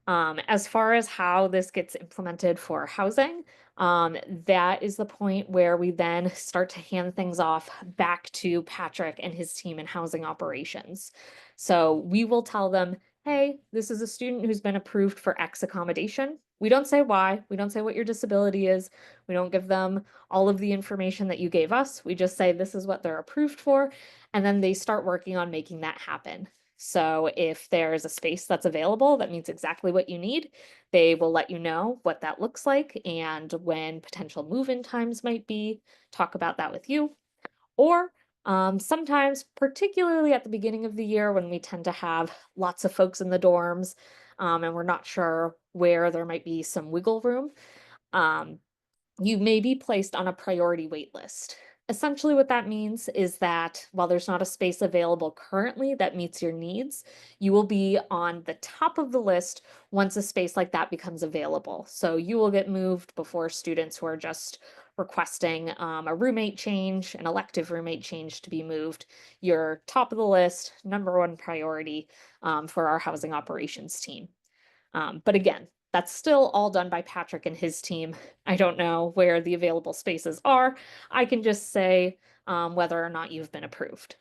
As far as how this gets implemented for housing, that is the point where we then start to hand things off back to Patrick and his team in housing operations. So we will tell them, hey, this is a student who's been approved for X accommodation. We don't say why, we don't say what your disability is, we don't give them all of the information that you gave us. We just say this is what they're approved for, and then they start working on making that happen. So if there's a space that's available that meets exactly what you need, they will let you know what that looks like and when potential move-in times might be, talk about that with you. Or sometimes, particularly at the beginning of the year when we tend to have lots of folks in the dorms and we're not sure where there might be some wiggle room, you may be placed on a priority wait list. Essentially, what that means is that while there's not a space available currently that meets your needs, you will be on the top of the list once a space like that becomes available. So you will get moved before students who are just requesting a roommate change, an elective roommate change to be moved. You're top of the list, number one priority for our housing operations team. But again, that's still all done by Patrick and his team. I don't know where the available spaces are. I can just say whether or not you've been approved.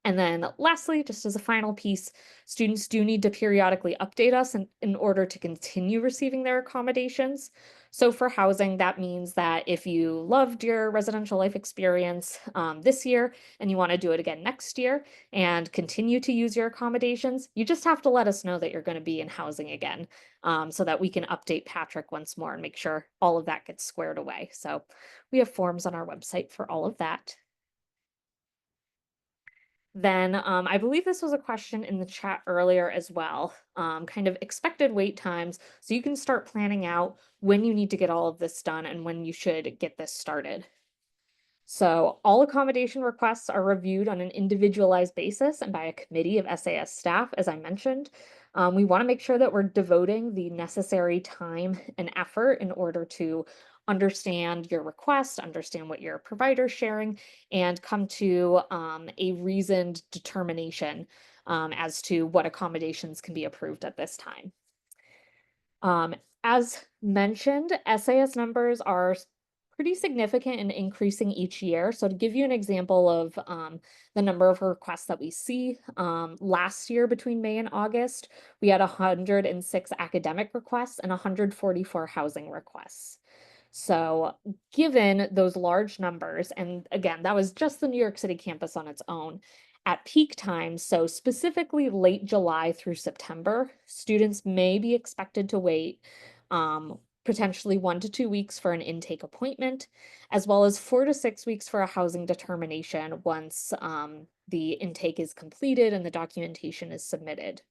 And then lastly, just as a final piece, students do need to periodically update us in order to continue receiving their accommodations. So for housing, that means that if you loved your residential life experience this year and you want to do it again next year and continue to use your accommodations, you just have to let us know that you're going to be in housing again so that we can update Patrick once more and make sure all of that gets squared away. So we have forms on our website for all of that. Then I believe this was a question in the chat earlier as well, kind of expected wait times. So you can start planning out when you need to get all of this done and when you should get this started. So all accommodation requests are reviewed on an individualized basis and by a committee of SAS staff, as I mentioned. We want to make sure that we're devoting the necessary time and effort in order to understand your request, understand what your provider's sharing, and come to a reasoned determination as to what accommodations can be approved at this time. As mentioned, SAS numbers are pretty significant and increasing each year. So to give you an example of the number of requests that we see, last year between May and August, we had 106 academic requests and 144 housing requests. So given those large numbers, and again, that was just the New York City campus on its own, at peak times, so specifically late July through September, students may be expected to wait potentially 1 to 2 weeks for an intake appointment, as well as 4 to 6 weeks for a housing determination once the intake is completed and the documentation is submitted.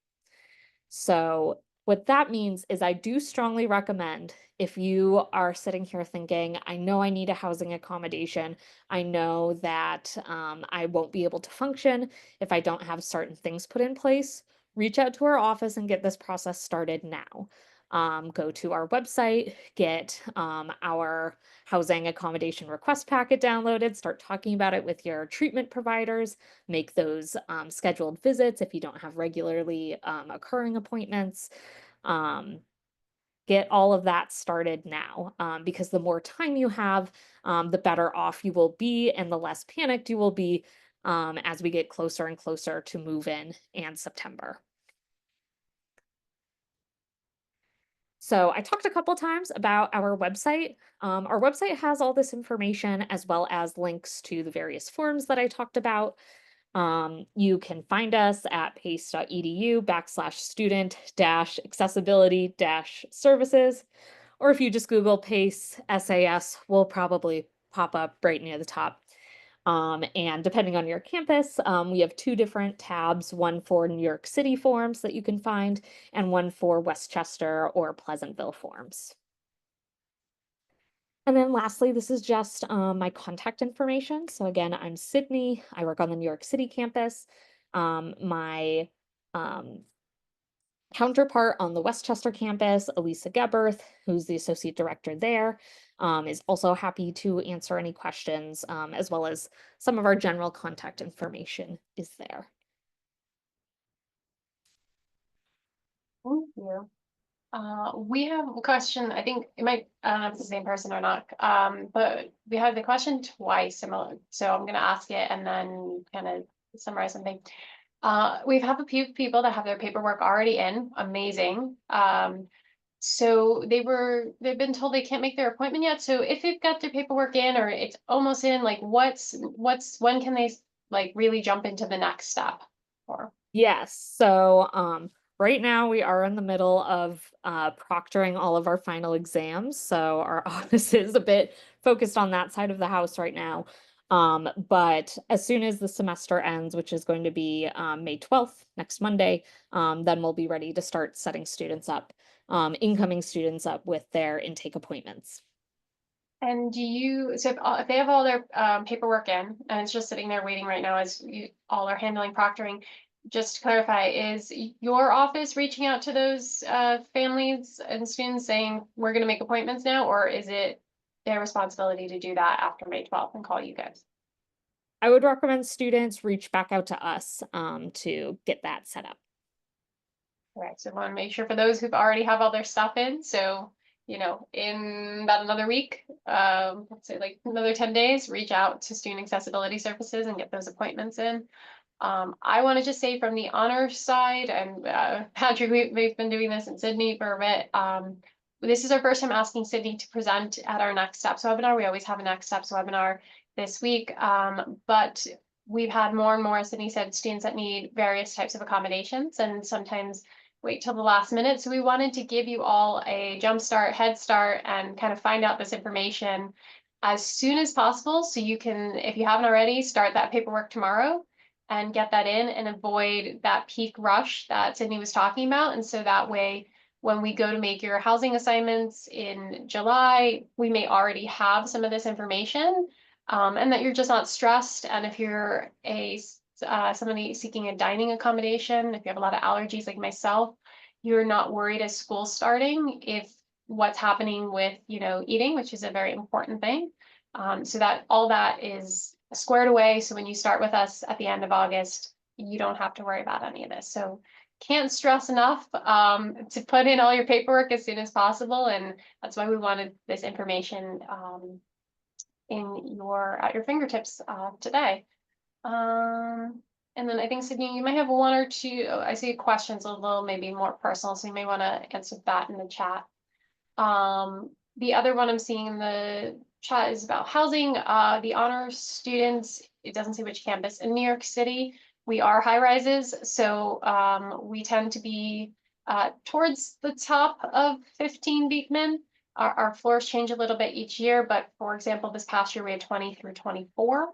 So what that means is I do strongly recommend if you are sitting here thinking, I know I need a housing accommodation, I know that I won't be able to function if I don't have certain things put in place, reach out to our office and get this process started now. Go to our website, get our housing accommodation request packet downloaded, start talking about it with your treatment providers, make those scheduled visits if you don't have regularly occurring appointments. Get all of that started now because the more time you have, the better off you will be and the less panicked you will be as we get closer and closer to move-in and September. So I talked a couple times about our website. Our website has all this information as well as links to the various forms that I talked about. You can find us at pace.edu/student-accessibility-services, or if you just Google PACE SAS, we'll probably pop up right near the top. And depending on your campus, we have 2 different tabs, one for New York City forms that you can find, and one for Westchester or Pleasantville forms. And then lastly, this is just my contact information. So again, I'm Sydney. I work on the New York City campus. My counterpart on the Westchester campus, Elisa Geberth, who's the associate director there, is also happy to answer any questions, as well as some of our general contact information is there. Thank you. We have a question. I think it might, I don't know if it's the same person or not, but we had the question twice similar. So I'm going to ask it and then kind of summarize something. We have a few people that have their paperwork already in. Amazing. So they've been told they can't make their appointment yet. So if they've got their paperwork in or it's almost in, like when can they like really jump into the next step? Or Yes. So right now we are in the middle of proctoring all of our final exams. So our office is a bit focused on that side of the house right now. But as soon as the semester ends, which is going to be May 12th, next Monday, then we'll be ready to start setting students up, incoming students up with their intake appointments. And if they have all their paperwork in and it's just sitting there waiting right now as you all are handling proctoring, just to clarify, is your office reaching out to those families and students saying we're going to make appointments now, or is it their responsibility to do that after May 12th and call you guys? I would recommend students reach back out to us to get that set up. All right, so I want to make sure for those who've already have all their stuff in, so in about another week, let's say like another 10 days, reach out to Student Accessibility Services and get those appointments in. I want to just say from the honors side, and Patrick, we've been doing this in Sydney for a bit. This is our first time asking Sydney to present at our Next Steps webinar. We always have a Next Steps webinar this week, but we've had more and more, as Sydney said, students that need various types of accommodations and sometimes wait till the last minute. So we wanted to give you all a jump start, head start, and kind of find out this information as soon as possible. So you can, if you haven't already, start that paperwork tomorrow and get that in and avoid that peak rush that Sydney was talking about. And so that way, when we go to make your housing assignments in July, we may already have some of this information, and that you're just not stressed. And if you're somebody seeking a dining accommodation, if you have a lot of allergies like myself, you're not worried as school's starting if what's happening with eating, which is a very important thing. So that all that is squared away. So when you start with us at the end of August, you don't have to worry about any of this. So can't stress enough to put in all your paperwork as soon as possible. And that's why we wanted this information at your fingertips today. And then I think, Sydney, you might have one or two, I see questions a little maybe more personal, so you may want to answer that in the chat. The other one I'm seeing in the chat is about housing. The honors students, it doesn't say which campus. In New York City, we are high rises, so we tend to be towards the top of 15 Beekman. Our floors change a little bit each year, but for example, this past year we had 20 through 24.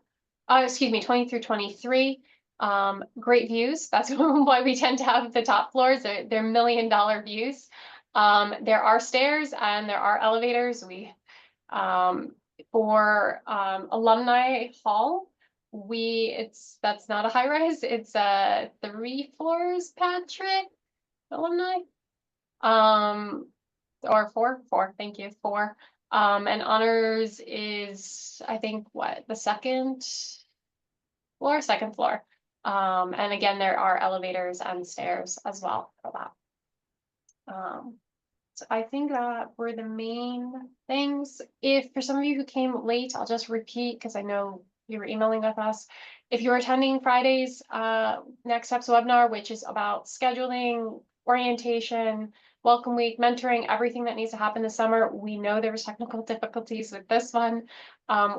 20 through 23. Great views. That's why we tend to have the top floors. They're $1 million views. There are stairs and there are elevators. For Alumni Hall, that's not a high rise. It's 3 floors, Patrick. Alumni. Or 4. Thank you. 4. And honors is, I think, the second floor. And again, there are elevators and stairs as well for that. So I think that were the main things. If for some of you who came late, I'll just repeat because I know you were emailing with us. If you're attending Friday's Next Steps webinar, which is about scheduling, orientation, welcome week, mentoring, everything that needs to happen this summer. We know there was technical difficulties with this one.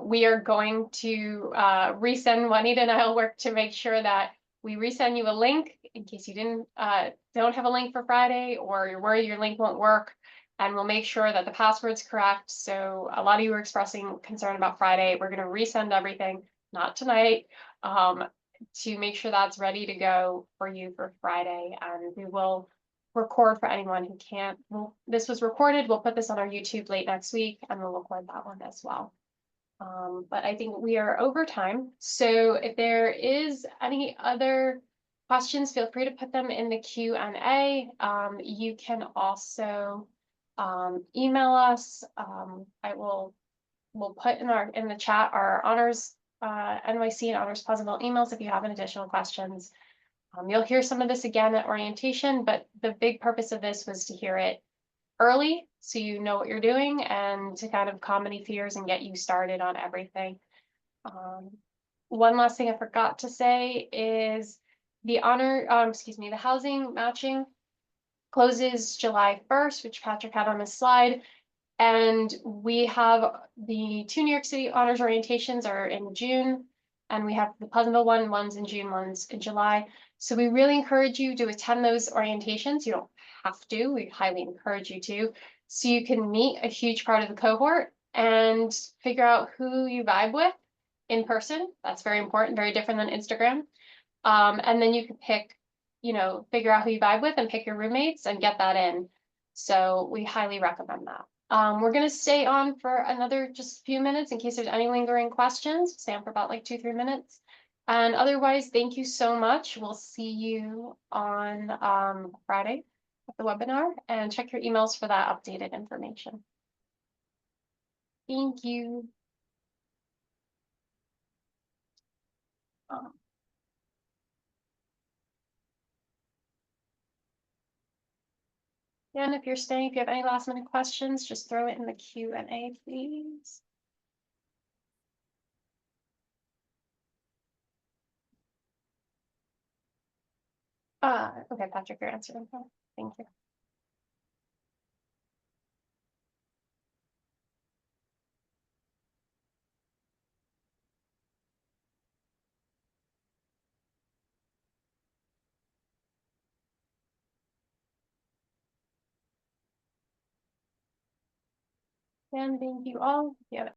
We are going to resend. Juanita and I will work to make sure that we resend you a link in case you don't have a link for Friday, or you're worried your link won't work. And we'll make sure that the password's correct. So a lot of you were expressing concern about Friday. We're going to resend everything, not tonight, to make sure that's ready to go for you for Friday. And we will record for anyone who can't. This was recorded. We'll put this on our YouTube late next week, and we'll record that one as well. But I think we are over time. So if there is any other questions, feel free to put them in the Q&A. You can also email us. We'll put in the chat our honors NYC and honors Pleasantville emails if you have any additional questions. You'll hear some of this again at orientation, but the big purpose of this was to hear it early so you know what you're doing, and to kind of calm any fears and get you started on everything. One last thing I forgot to say is the housing matching closes July 1st, which Patrick had on his slide. And we have the 2 New York City honors orientations are in June, and we have the Pleasantville one's in June, one's in July. So we really encourage you to attend those orientations. You don't have to, we highly encourage you to, so you can meet a huge part of the cohort and figure out who you vibe with in person. That's very important, very different than Instagram. And then you can figure out who you vibe with and pick your roommates and get that in. So we highly recommend that. We're going to stay on for another just few minutes in case there's any lingering questions. Stay on for about like 2-3 minutes. And otherwise, thank you so much. We'll see you on Friday at the webinar, and check your emails for that updated information. Thank you. And if you're staying, if you have any last minute questions, just throw it in the Q&A, please. Okay, Patrick, you're answering. Thank you. And thank you all. If you have